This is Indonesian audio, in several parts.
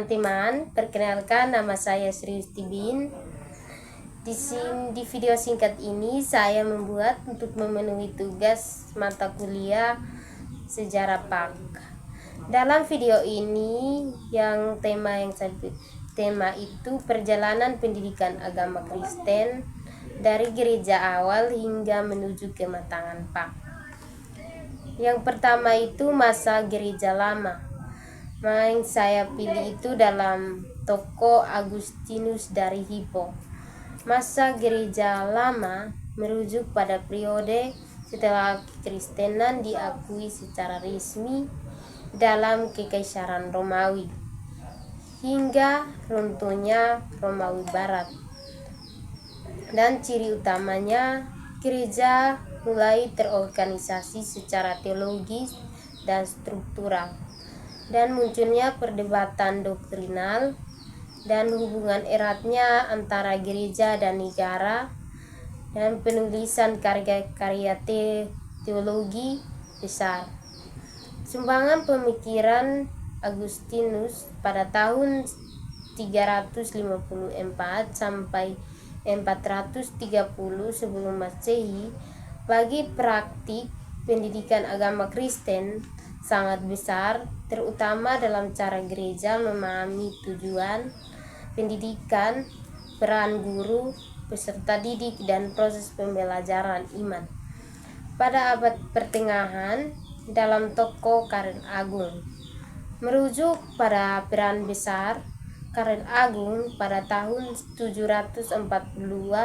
teman-teman, perkenalkan nama saya Sri Yustibin. Di video singkat ini saya membuat untuk memenuhi tugas mata kuliah sejarah PAK. Dalam video ini tema itu perjalanan pendidikan agama Kristen dari gereja awal hingga menuju kematangan PAK. Yang pertama itu masa gereja lama. Yang saya pilih itu dalam toko Agustinus dari Hippo. Masa gereja lama merujuk pada periode setelah kekristenan diakui secara resmi dalam Kekaisaran Romawi hingga runtuhnya Romawi Barat. Dan ciri utamanya, gereja mulai terorganisasi secara teologis dan struktural, dan munculnya perdebatan doktrinal dan hubungan eratnya antara gereja dan negara, dan penulisan karya-karya teologi besar. Sumbangan pemikiran Agustinus pada tahun 354 sampai 430 sebelum Masehi bagi praktik pendidikan agama Kristen sangat besar, terutama dalam cara gereja memahami tujuan pendidikan, peran guru, peserta didik, dan proses pembelajaran iman. Pada abad pertengahan, dalam toko Karel Agung merujuk pada peran besar Karel Agung pada tahun 742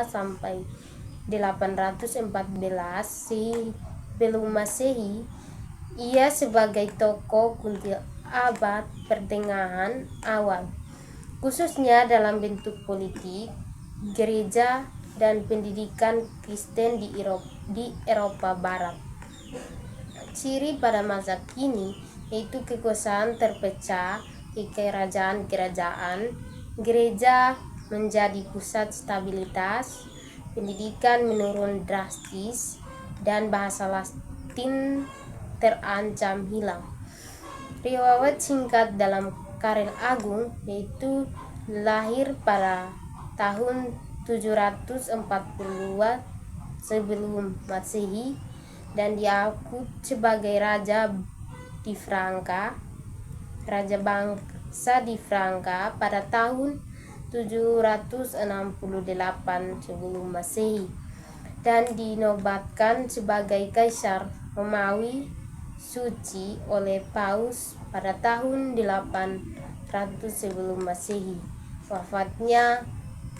sampai 814 sebelum Masehi. Ia sebagai tokoh kunci abad pertengahan awal, khususnya dalam bentuk politik, gereja, dan pendidikan Kristen di Eropa Barat. Ciri pada masa kini yaitu kekuasaan terpecah ke kerajaan-kerajaan, gereja menjadi pusat stabilitas, pendidikan menurun drastis, dan bahasa Latin terancam hilang. Riwayat singkat dalam Karel Agung yaitu lahir pada tahun 742 sebelum Masehi dan diakui sebagai raja bangsa di Franka pada tahun 768 sebelum Masehi dan dinobatkan sebagai kaisar Romawi suci oleh Paus pada tahun 800 sebelum Masehi. Wafatnya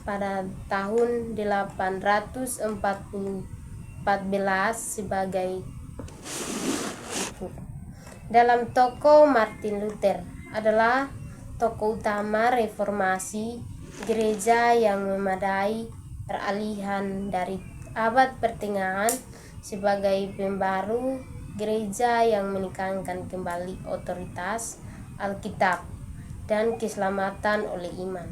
pada tahun 814 sebagai dalam toko Martin Luther adalah tokoh utama reformasi gereja yang memadai peralihan dari abad pertengahan sebagai pembaru gereja yang menekankan kembali otoritas Alkitab dan keselamatan oleh iman.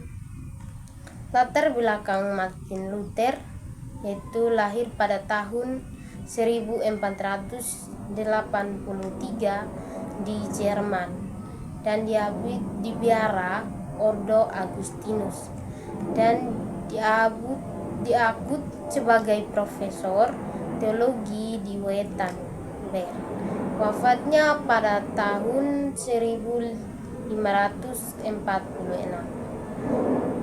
Latar belakang Martin Luther yaitu lahir pada tahun 1483 di Jerman dan dibiara Ordo Agustinus dan diakut sebagai profesor teologi di Wittenberg. Wafatnya pada tahun 1546.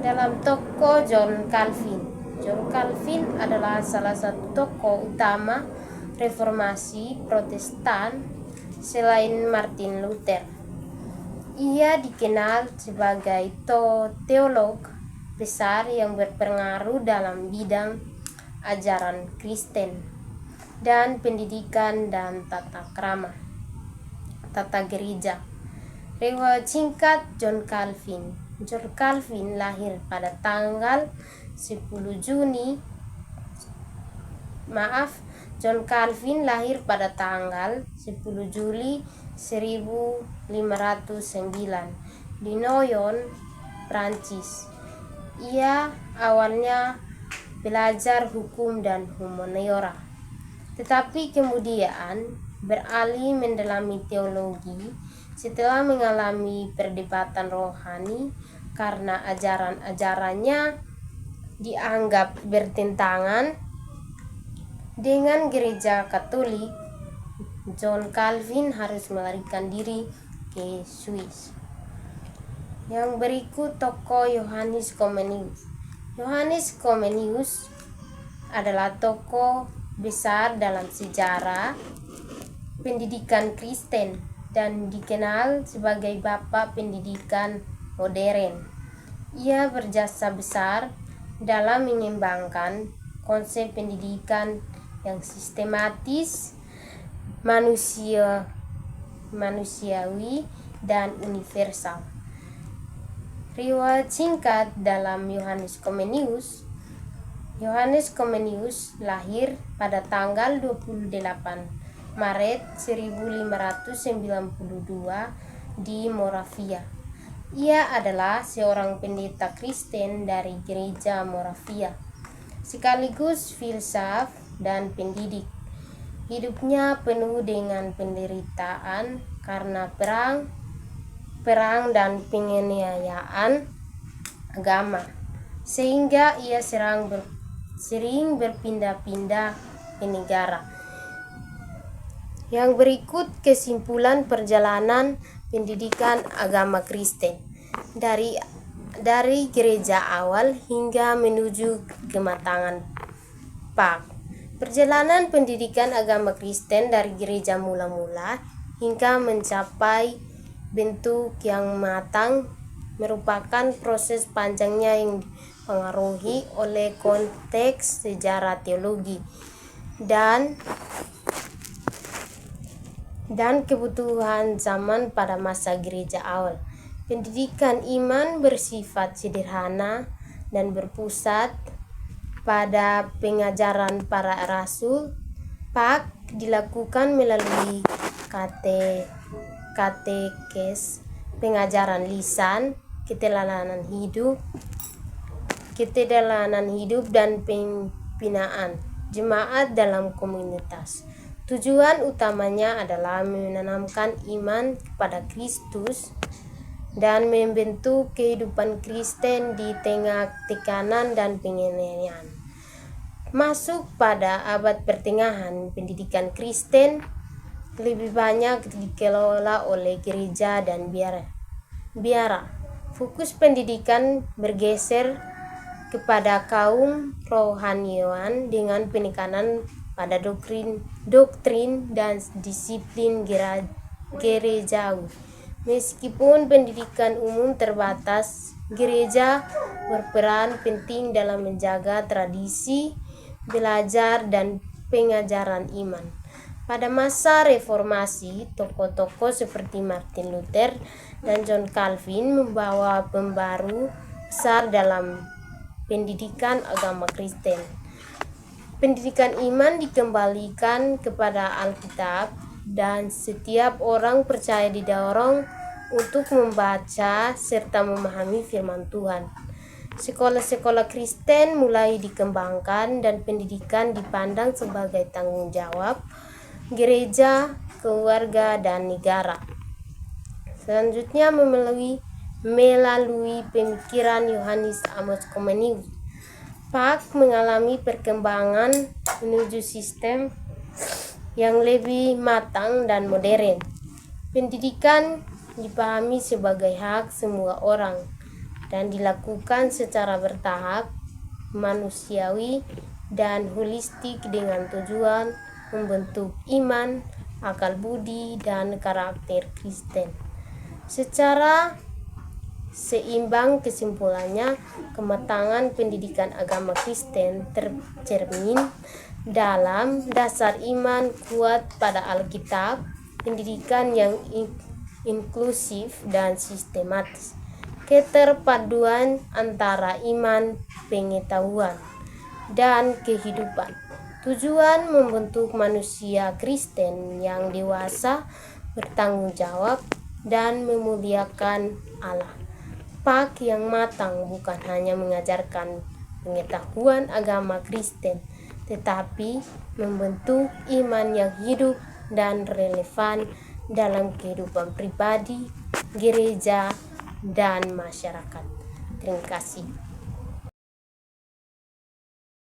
Dalam tokoh John Calvin adalah salah satu tokoh utama reformasi Protestan selain Martin Luther. Ia dikenal sebagai teolog besar yang berpengaruh dalam bidang ajaran Kristen dan pendidikan dan tata gereja. Riwayat singkat John Calvin lahir pada tanggal 10 Juni. John Calvin lahir pada tanggal 10 Juli 1509 di Noyon, Prancis. Ia awalnya belajar hukum dan humaniora, tetapi kemudian beralih mendalami teologi Setelah mengalami perdebatan rohani karena ajaran-ajarannya dianggap bertentangan dengan gereja Katolik, John Calvin harus melarikan diri ke Swiss. Yang berikut tokoh Johannes Comenius. Johannes Comenius adalah tokoh besar dalam sejarah pendidikan Kristen dan dikenal sebagai bapak pendidikan modern. Ia berjasa besar dalam mengembangkan konsep pendidikan yang sistematis, manusiawi, dan universal. Riwayat singkat dalam Johannes Comenius. Johannes Comenius lahir pada tanggal 28 Maret 1592 di Moravia. Ia adalah seorang pendeta Kristen dari gereja Moravia, sekaligus filsuf dan pendidik. Hidupnya penuh dengan penderitaan karena perang dan penganiayaan agama, sehingga ia sering berpindah-pindah ke negara. Yang berikut kesimpulan perjalanan pendidikan agama Kristen dari gereja awal hingga menuju kematangan Pak. Perjalanan pendidikan agama Kristen dari gereja mula-mula hingga mencapai bentuk yang matang merupakan proses panjangnya yang dipengaruhi oleh konteks sejarah teologi dan kebutuhan zaman pada masa gereja awal. Pendidikan iman bersifat sederhana dan berpusat pada pengajaran para rasul. Pak dilakukan melalui katekes, pengajaran lisan, keteladanan hidup dan pembinaan jemaat dalam komunitas. Tujuan utamanya adalah menanamkan iman kepada Kristus dan membentuk kehidupan Kristen di tengah tekanan dan penganiayaan. Masuk pada abad pertengahan, pendidikan Kristen lebih banyak dikelola oleh gereja dan biara. Fokus pendidikan bergeser kepada kaum rohaniawan dengan penekanan pada doktrin dan disiplin gerejawi. Meskipun pendidikan umum terbatas, gereja berperan penting dalam menjaga tradisi, belajar, dan pengajaran iman. Pada masa reformasi, tokoh-tokoh seperti Martin Luther dan John Calvin membawa pembaru besar dalam pendidikan agama Kristen. Pendidikan iman dikembalikan kepada Alkitab dan setiap orang percaya didorong untuk membaca serta memahami firman Tuhan. Sekolah-sekolah Kristen mulai dikembangkan dan pendidikan dipandang sebagai tanggung jawab gereja, keluarga, dan negara. Selanjutnya melalui pemikiran Johannes Amos Comenius, Pak mengalami perkembangan menuju sistem yang lebih matang dan modern. Pendidikan dipahami sebagai hak semua orang dan dilakukan secara bertahap, manusiawi, dan holistik dengan tujuan membentuk iman, akal budi, dan karakter Kristen. Secara seimbang, kesimpulannya, kematangan pendidikan agama Kristen tercermin dalam dasar iman kuat pada Alkitab, pendidikan yang inklusif dan sistematis, keterpaduan antara iman, pengetahuan, dan kehidupan. Tujuan membentuk manusia Kristen yang dewasa, bertanggung jawab, dan memuliakan Allah. Pak yang matang bukan hanya mengajarkan pengetahuan agama Kristen, tetapi membentuk iman yang hidup dan relevan dalam kehidupan pribadi, gereja, dan masyarakat. Terima kasih.